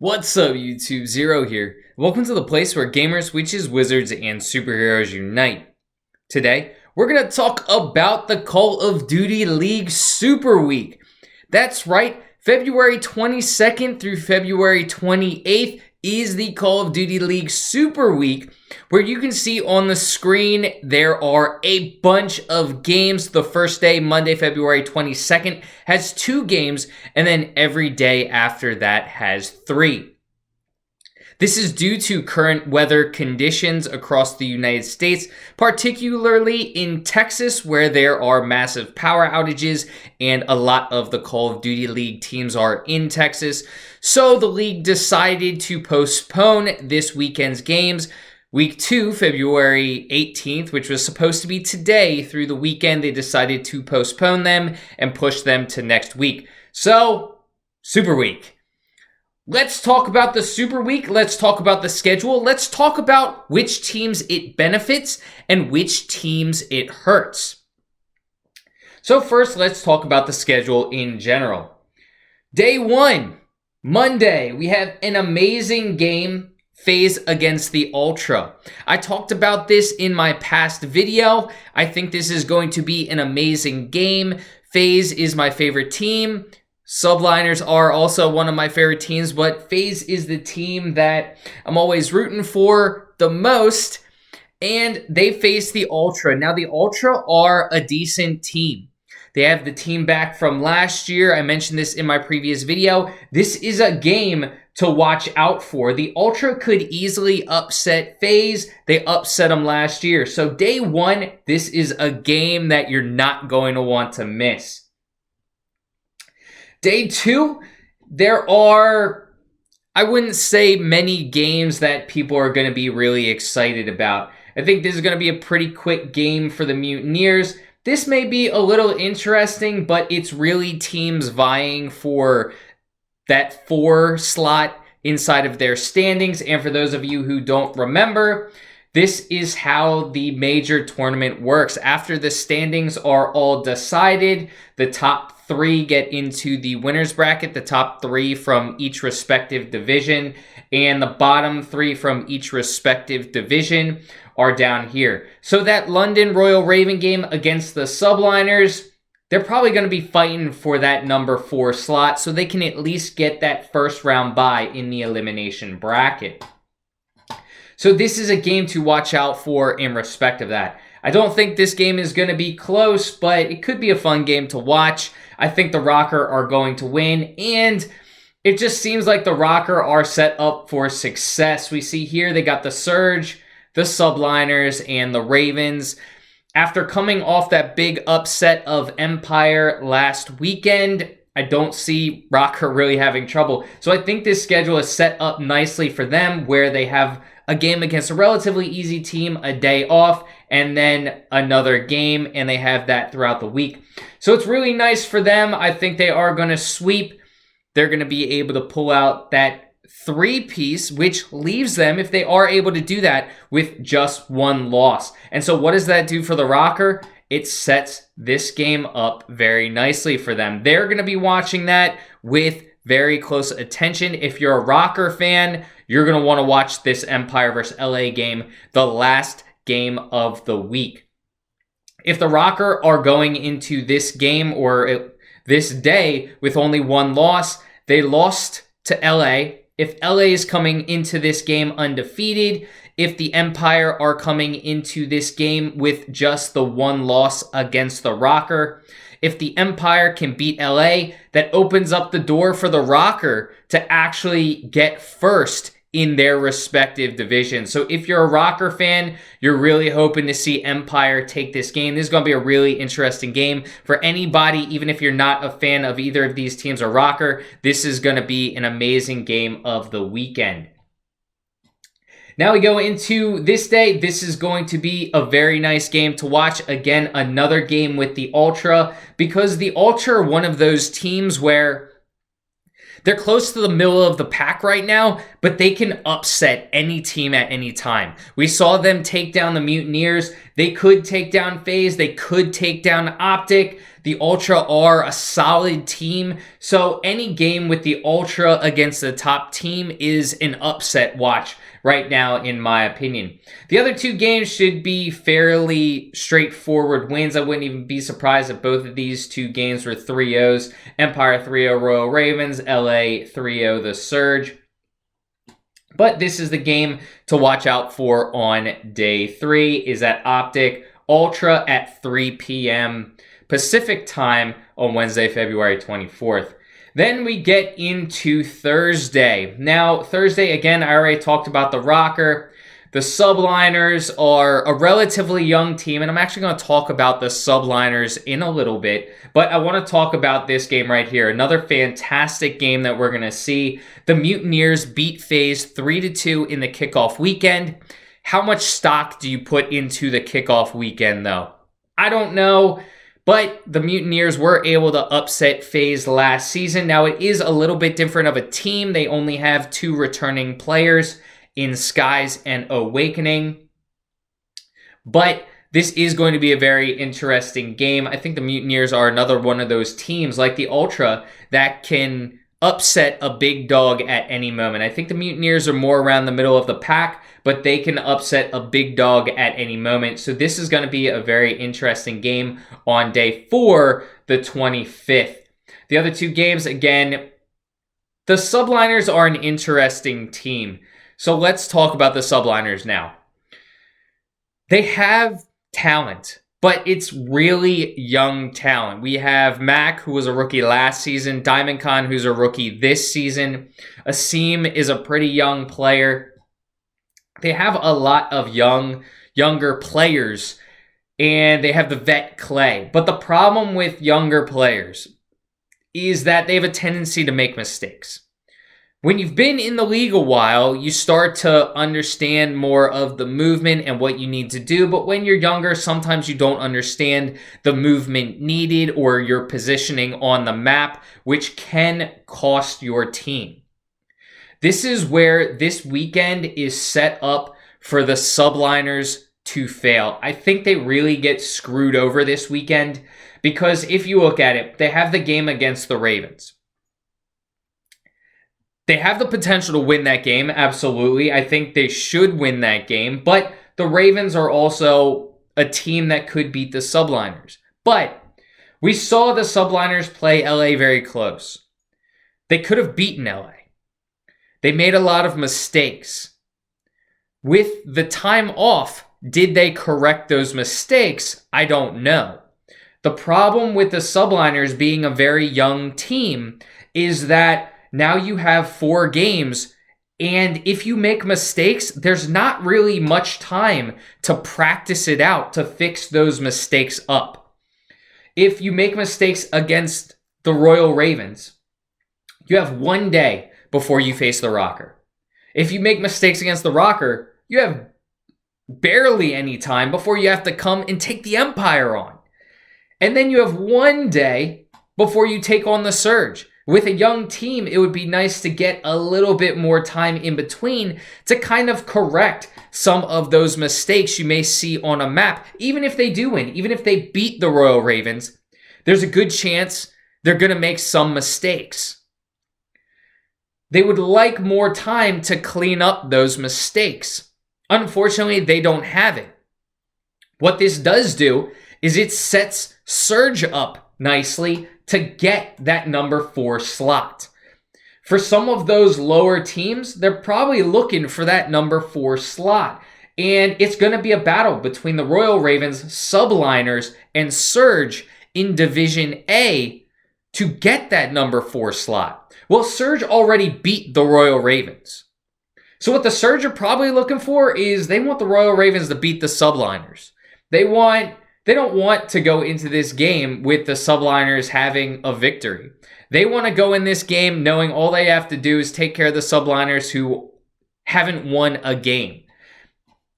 What's up, YouTube? Zero here. Welcome to the place where gamers, witches, wizards, and superheroes unite. Today, we're going to talk about the Call of Duty League Super Week. That's right, February 22nd through February 28th is the Call of Duty League Super Week, where you can see on the screen there are a bunch of games. The first day, Monday, February 22nd, has 2 games, and then every day after that has 3. This is due to current weather conditions across the United States, particularly in Texas, where there are massive power outages, and a lot of the Call of Duty League teams are in Texas. So the league decided to postpone this weekend's games. Week 2, February 18th, which was supposed to be today through the weekend, they decided to postpone them and push them to next week. So, Super Week. Let's talk about the Super Week. Let's talk about the schedule. Let's talk about which teams it benefits and which teams it hurts. So first, let's talk about the schedule in general. Day 1, Monday, we have an amazing game, FaZe against the Ultra. I talked about this in my past video. I think this is going to be an amazing game. FaZe is my favorite team. Subliners are also one of my favorite teams, but FaZe is the team that I'm always rooting for the most, and they face the Ultra. Now, the Ultra are a decent team. They have the team back from last year. I mentioned this in my previous video. This is a game to watch out for. The Ultra could easily upset FaZe. They upset them last year. So day 1, this is a game that you're not going to want to miss. Day 2, there are, I wouldn't say many games that people are going to be really excited about. I think this is going to be a pretty quick game for the Mutineers. This may be a little interesting, but it's really teams vying for that 4 slot inside of their standings. And for those of you who don't remember, this is how the major tournament works. After the standings are all decided, the top 3 get into the winner's bracket, the top 3 from each respective division, and the bottom 3 from each respective division are down here. So that London Royal Raven game against the Subliners, they're probably going to be fighting for that number 4 slot, so they can at least get that first round bye in the elimination bracket. So this is a game to watch out for in respect of that. I don't think this game is going to be close, but it could be a fun game to watch. I think the Rocker are going to win, and it just seems like the Rocker are set up for success. We see here they got the Surge, the Subliners, and the Ravens. After coming off that big upset of Empire last weekend, I don't see Rocker really having trouble. So I think this schedule is set up nicely for them, where they have a game against a relatively easy team, a day off, and then another game, and they have that throughout the week. So it's really nice for them. I think they are going to sweep. They're going to be able to pull out that 3-piece, which leaves them, if they are able to do that, with just 1 loss. And so what does that do for the Rocker? It sets this game up very nicely for them. They're going to be watching that with very close attention. If you're a Rocker fan, you're going to want to watch this Empire vs. LA game, the last game of the week. If the Rocker are going into this game or this day with only 1 loss, they lost to LA. If LA is coming into this game undefeated, if the Empire are coming into this game with just the 1 loss against the Rocker, if the Empire can beat LA, that opens up the door for the Rocker to actually get first in their respective divisions. So if you're a Rocker fan, you're really hoping to see Empire take this game. This is going to be a really interesting game for anybody, even if you're not a fan of either of these teams or Rocker. This is going to be an amazing game of the weekend. Now we go into this day. This is going to be a very nice game to watch. Again, another game with the Ultra, because the Ultra are one of those teams where They're close to the middle of the pack right now, but they can upset any team at any time. We saw them take down the Mutineers. They could take down FaZe. They could take down Optic. The Ultra are a solid team, so any game with the Ultra against the top team is an upset watch right now, in my opinion. The other two games should be fairly straightforward wins. I wouldn't even be surprised if both of these two games were 3-0s. Empire 3-0 Royal Ravens, LA 3-0 the Surge. But this is the game to watch out for on day 3, is at Optic Ultra at 3 p.m. Pacific time on Wednesday, February 24th. Then we get into Thursday. Now, Thursday, again, I already talked about the rocker. The Subliners are a relatively young team, and I'm actually going to talk about the Subliners in a little bit, but I want to talk about this game right here. Another fantastic game that we're going to see. The Mutineers beat FaZe 3-2 in the kickoff weekend. How much stock do you put into the kickoff weekend, though? I don't know. But the Mutineers were able to upset FaZe last season. Now, it is a little bit different of a team. They only have 2 returning players in Skies and Awakening. But this is going to be a very interesting game. I think the Mutineers are another one of those teams, like the Ultra, that can upset a big dog at any moment. I think the Mutineers are more around the middle of the pack, but they can upset a big dog at any moment. So this is going to be a very interesting game on day 4, the 25th. The other two games, again, the Subliners are an interesting team. So let's talk about the Subliners now. They have talent, but it's really young talent. We have Mac, who was a rookie last season. Diamond Khan, who's a rookie this season. Asim is a pretty young player. They have a lot of younger players, and they have the vet Clay. But the problem with younger players is that they have a tendency to make mistakes. When you've been in the league a while, you start to understand more of the movement and what you need to do. But when you're younger, sometimes you don't understand the movement needed or your positioning on the map, which can cost your team. This is where this weekend is set up for the Subliners to fail. I think they really get screwed over this weekend because if you look at it, they have the game against the Ravens. They have the potential to win that game, absolutely. I think they should win that game, but the Ravens are also a team that could beat the Subliners. But we saw the Subliners play LA very close. They could have beaten LA. They made a lot of mistakes. With the time off, did they correct those mistakes? I don't know. The problem with the Subliners being a very young team is that now you have 4 games, and if you make mistakes, there's not really much time to practice it out to fix those mistakes up. If you make mistakes against the Royal Ravens, you have 1 day before you face the Rocker. If you make mistakes against the Rocker, you have barely any time before you have to come and take the Empire on. And then you have 1 day before you take on the Surge. With a young team, it would be nice to get a little bit more time in between to kind of correct some of those mistakes you may see on a map. Even if they do win, even if they beat the Royal Ravens, there's a good chance they're going to make some mistakes. They would like more time to clean up those mistakes. Unfortunately, they don't have it. What this does do is it sets Surge up nicely to get that number 4 slot. For some of those lower teams, they're probably looking for that number 4 slot. And it's going to be a battle between the Royal Ravens, Subliners, and Surge in Division A to get that number 4 slot. Well, Surge already beat the Royal Ravens. So what the Surge are probably looking for is they want the Royal Ravens to beat the Subliners. They don't want to go into this game with the Subliners having a victory. They want to go in this game knowing all they have to do is take care of the Subliners who haven't won a game.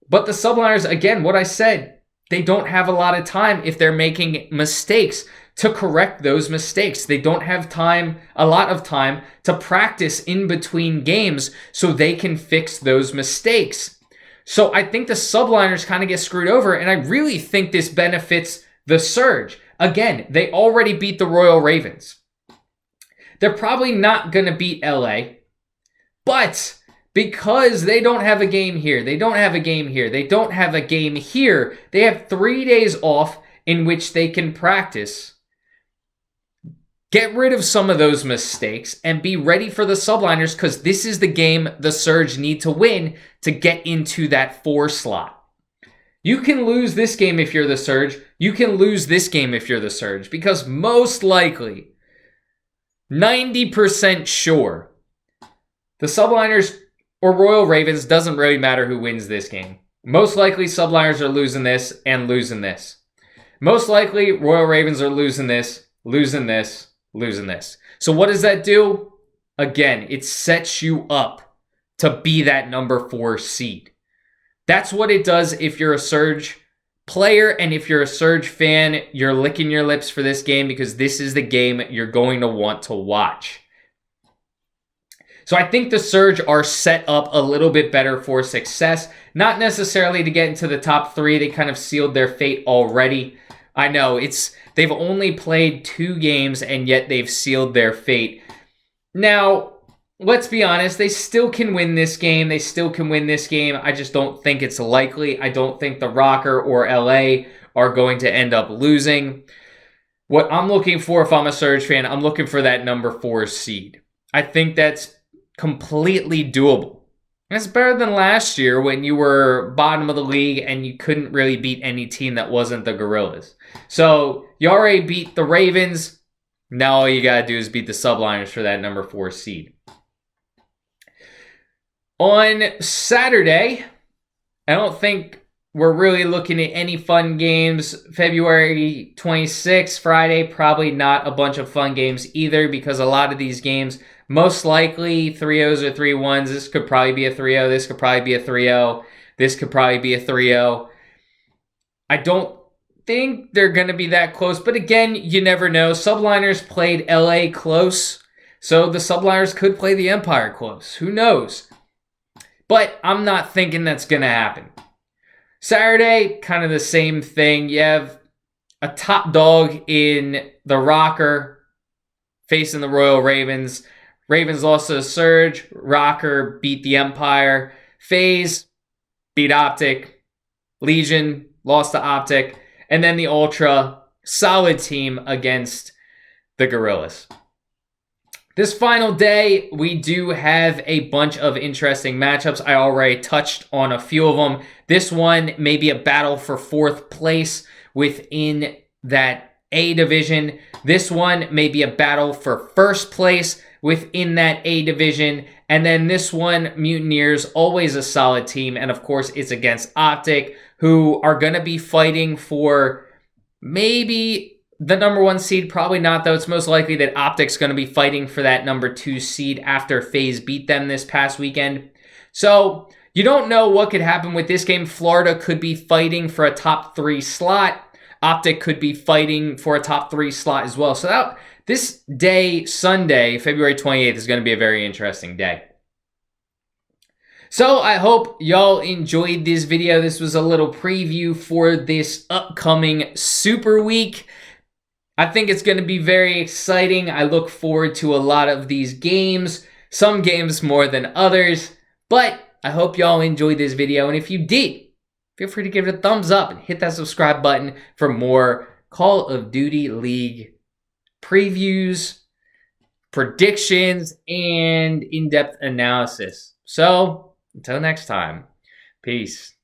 But the Subliners, again, what I said, they don't have a lot of time if they're making mistakes. to correct those mistakes. They don't have a lot of time to practice in between games so they can fix those mistakes. So I think the subliners kind of get screwed over, and I really think this benefits the Surge. Again, they already beat the Royal Ravens. They're probably not going to beat LA, but because they don't have a game here, they don't have a game here, they don't have a game here, they have 3 days off in which they can practice. Get rid of some of those mistakes and be ready for the subliners, because this is the game the Surge need to win to get into that 4 slot. You can lose this game if you're the Surge. You can lose this game if you're the Surge, because most likely, 90% sure, the subliners or Royal Ravens, doesn't really matter who wins this game. Most likely, subliners are losing this and losing this. Most likely, Royal Ravens are losing this, losing this, losing this. So what does that do? Again, it sets you up to be that number 4 seed. That's what it does if you're a Surge player, and if you're a Surge fan, you're licking your lips for this game, because this is the game you're going to want to watch. So I think the Surge are set up a little bit better for success. Not necessarily to get into the top 3. They kind of sealed their fate already. I know, they've only played 2 games, and yet they've sealed their fate. Now, let's be honest, they still can win this game. They still can win this game. I just don't think it's likely. I don't think the Rocker or LA are going to end up losing. What I'm looking for, if I'm a Surge fan, I'm looking for that number 4 seed. I think that's completely doable. It's better than last year when you were bottom of the league and you couldn't really beat any team that wasn't the Gorillas. So you already beat the Ravens. Now all you got to do is beat the subliners for that number 4 seed. On Saturday, I don't think we're really looking at any fun games. February 26th, Friday, probably not a bunch of fun games either, because a lot of these games, most likely 3-0s or 3-1s. This could probably be a 3-0. This could probably be a 3-0. This could probably be a 3-0. I don't think they're going to be that close, but again, you never know. Subliners played LA close, so the subliners could play the Empire close. Who knows? But I'm not thinking that's going to happen. Saturday, kind of the same thing. You have a top dog in the Rocker facing the Royal Ravens. Ravens lost to the Surge. Rocker beat the Empire. FaZe beat Optic. Legion lost to Optic. And then the Ultra, solid team against the Gorillas. This final day, we do have a bunch of interesting matchups. I already touched on a few of them. This one may be a battle for 4th place within that A division. This one may be a battle for 1st place within that A division. And then this one, Mutineers, always a solid team. And of course, it's against Optic, who are going to be fighting for maybe the number 1 seed. Probably not, though. It's most likely that Optic's going to be fighting for that number 2 seed after FaZe beat them this past weekend. So you don't know what could happen with this game. Florida could be fighting for a top 3 slot. Optic could be fighting for a top 3 slot as well. So this day, Sunday, February 28th, is going to be a very interesting day. So I hope y'all enjoyed this video. This was a little preview for this upcoming Super Week. I think it's going to be very exciting. I look forward to a lot of these games. Some games more than others. But I hope y'all enjoyed this video. And if you did, feel free to give it a thumbs up and hit that subscribe button for more Call of Duty League previews, predictions, and in-depth analysis. So, until next time, peace.